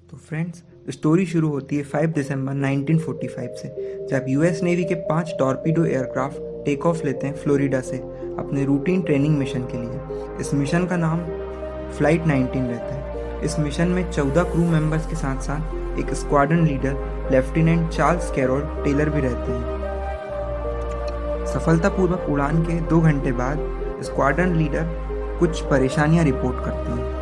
तो friends, story शुरू होती है 5 दिसंबर 1945 से, जब यूएस नेवी के 5 टॉर्पीडो एयरक्राफ्ट टेक ऑफ लेते हैं फ्लोरिडा से अपने रूटीन ट्रेनिंग मिशन के लिए। इस मिशन का नाम फ्लाइट 19 रहता है। इस मिशन में 14 क्रू मेंबर्स के साथ साथ एक squadron leader lieutenant Charles Carroll Taylor भी रहते हैं। सफलतापूर्वक उड़ान के 2 घंटे बाद स्क्वाड्रन लीडर कुछ परेशानियां रिपोर्ट करते हैं।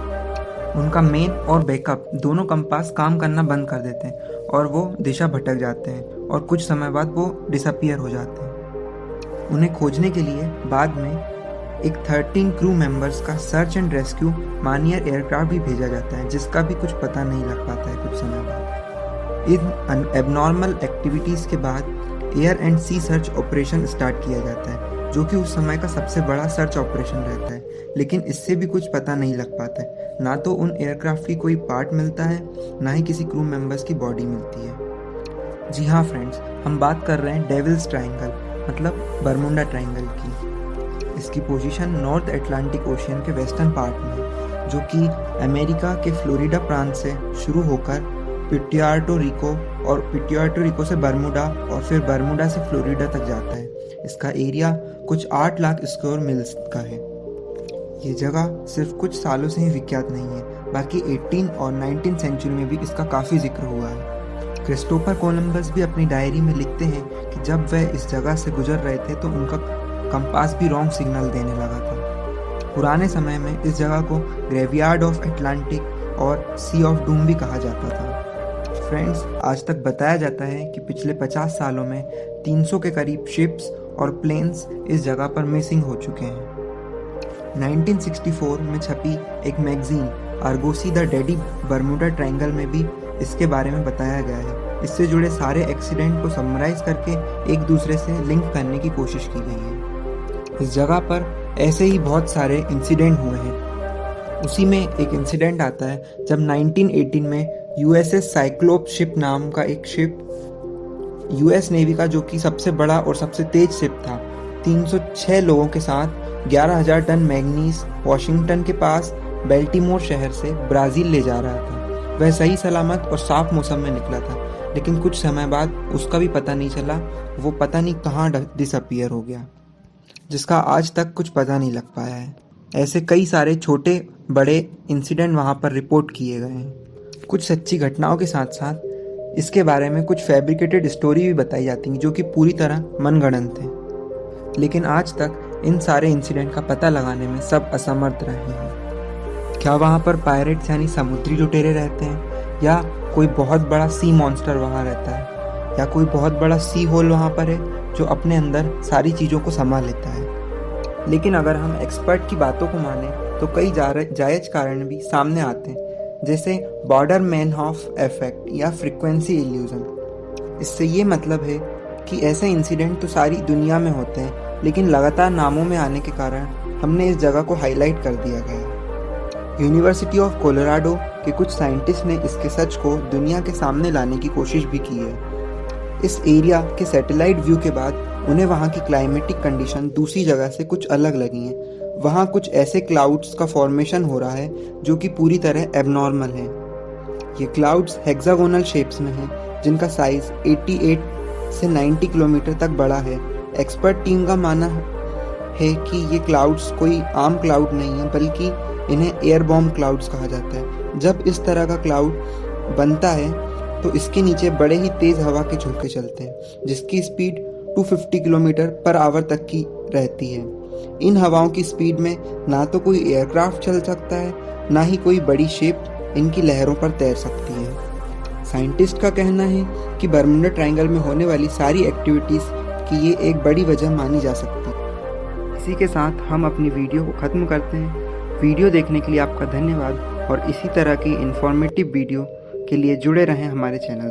उनका मेन और बैकअप दोनों कंपास काम करना बंद कर देते हैं और वो दिशा भटक जाते हैं और कुछ समय बाद वो डिसअपीयर हो जाते हैं। उन्हें खोजने के लिए बाद में एक 13 क्रू मेंबर्स का सर्च एंड रेस्क्यू मानियर एयरक्राफ्ट भी भेजा जाता है, जिसका भी कुछ पता नहीं लग पाता है कुछ समय बाद। इन एबनॉर्मल एक्टिविटीज़ के बाद air and sea search operation start किया जाता है, जो कि उस समय का सबसे बड़ा सर्च ऑपरेशन रहता है। लेकिन इससे भी कुछ पता नहीं लग पाता है। ना तो उन एयरक्राफ्ट की कोई पार्ट मिलता है, ना ही किसी क्रू मेंबर्स की बॉडी मिलती है। जी हाँ फ्रेंड्स, हम बात कर रहे हैं डेविल्स ट्रायंगल मतलब बरमुंडा ट्रायंगल की। इसकी पोजीशन नॉर्थ अटलांटिक ओशियन के वेस्टर्न पार्ट में है, जो कि अमेरिका के फ्लोरिडा प्रांत से शुरू होकर पुर्टो रिको और पुर्टो रिको से बरमुडा और फिर बरमुडा से फ्लोरिडा तक जाता है। इसका एरिया कुछ 8 लाख स्क्वायर मील्स का है। ये जगह सिर्फ कुछ सालों से ही विख्यात नहीं है, बाकी 18 और 19 सेंचुरी में भी इसका काफ़ी जिक्र हुआ है। क्रिस्टोफर कोलंबस भी अपनी डायरी में लिखते हैं कि जब वह इस जगह से गुजर रहे थे तो उनका कंपास भी रॉन्ग सिग्नल देने लगा था। पुराने समय में इस जगह को ग्रेवयार्ड ऑफ अटलांटिक और सी ऑफ डूम भी कहा जाता था। फ्रेंड्स, आज तक बताया जाता है कि पिछले 50 सालों में 300 के करीब शिप्स और प्लेन्स इस जगह पर मिसिंग हो चुके हैं। 1964 में छपी एक magazine Argosy the deadly Bermuda Triangle में भी इसके बारे में बताया गया है। इससे जुड़े सारे एक्सीडेंट को समराइज करके एक दूसरे से लिंक करने की कोशिश की गई है। इस जगह पर ऐसे ही बहुत सारे इंसिडेंट हुए हैं। उसी में एक इंसिडेंट आता है जब 1918 में यूएसएस साइक्लोप शिप नाम का एक शिप यूएस नेवी का, जो कि सबसे बड़ा और सबसे तेज शिप था, 306 लोगों के साथ 11,000 टन मैग्नीज वॉशिंगटन के पास बेल्टीमोर शहर से ब्राज़ील ले जा रहा था। वह सही सलामत और साफ मौसम में निकला था, लेकिन कुछ समय बाद उसका भी पता नहीं चला। वो पता नहीं कहाँ डिसअपीयर हो गया, जिसका आज तक कुछ पता नहीं लग पाया है। ऐसे कई सारे छोटे बड़े इंसिडेंट वहाँ पर रिपोर्ट किए गए हैं। कुछ सच्ची घटनाओं के साथ साथ इसके बारे में कुछ फैब्रिकेटेड स्टोरी भी बताई जाती हैं, जो कि पूरी तरह मनगढ़ंत हैं। लेकिन आज तक इन सारे इंसिडेंट का पता लगाने में सब असमर्थ रहे हैं। क्या वहाँ पर पायरेट्स यानी समुद्री लुटेरे रहते हैं, या कोई बहुत बड़ा सी मॉन्स्टर वहाँ रहता है, या कोई बहुत बड़ा सी होल वहाँ पर है जो अपने अंदर सारी चीज़ों को समा लेता है। लेकिन अगर हम एक्सपर्ट की बातों को माने तो कई जायज़ कारण भी सामने आते हैं, जैसे बॉर्डर मैनहॉफ इफेक्ट या फ्रीक्वेंसी इल्यूजन। इससे ये मतलब है कि ऐसे इंसिडेंट तो सारी दुनिया में होते हैं, लेकिन लगातार नामों में आने के कारण हमने इस जगह को हाईलाइट कर दिया गया। यूनिवर्सिटी ऑफ कोलोराडो के कुछ साइंटिस्ट ने इसके सच को दुनिया के सामने लाने की कोशिश भी की है। इस एरिया के सैटेलाइट व्यू के बाद उन्हें वहाँ की क्लाइमेटिक कंडीशन दूसरी जगह से कुछ अलग लगी हैं। वहाँ कुछ ऐसे क्लाउड्स का फॉर्मेशन हो रहा है जो कि पूरी तरह एबनॉर्मल है। ये क्लाउड्स हेक्सागोनल शेप्स में हैं, जिनका साइज 88 से 90 किलोमीटर तक बड़ा है। एक्सपर्ट टीम का मानना है कि ये क्लाउड्स कोई आम क्लाउड नहीं है, बल्कि इन्हें एयर बॉम्ब क्लाउड्स कहा जाता है। जब इस तरह का क्लाउड बनता है तो इसके नीचे बड़े ही तेज़ हवा के झोंके चलते हैं, जिसकी स्पीड 250 किलोमीटर पर आवर तक की रहती है। इन हवाओं की स्पीड में ना तो कोई एयरक्राफ्ट चल सकता है, ना ही कोई बड़ी शिप इनकी लहरों पर तैर सकती है। साइंटिस्ट का कहना है कि बरमुडा ट्रायंगल में होने वाली सारी एक्टिविटीज़ की ये एक बड़ी वजह मानी जा सकती है। इसी के साथ हम अपनी वीडियो को ख़त्म करते हैं। वीडियो देखने के लिए आपका धन्यवाद, और इसी तरह की इन्फॉर्मेटिव वीडियो के लिए जुड़े रहें हमारे चैनल।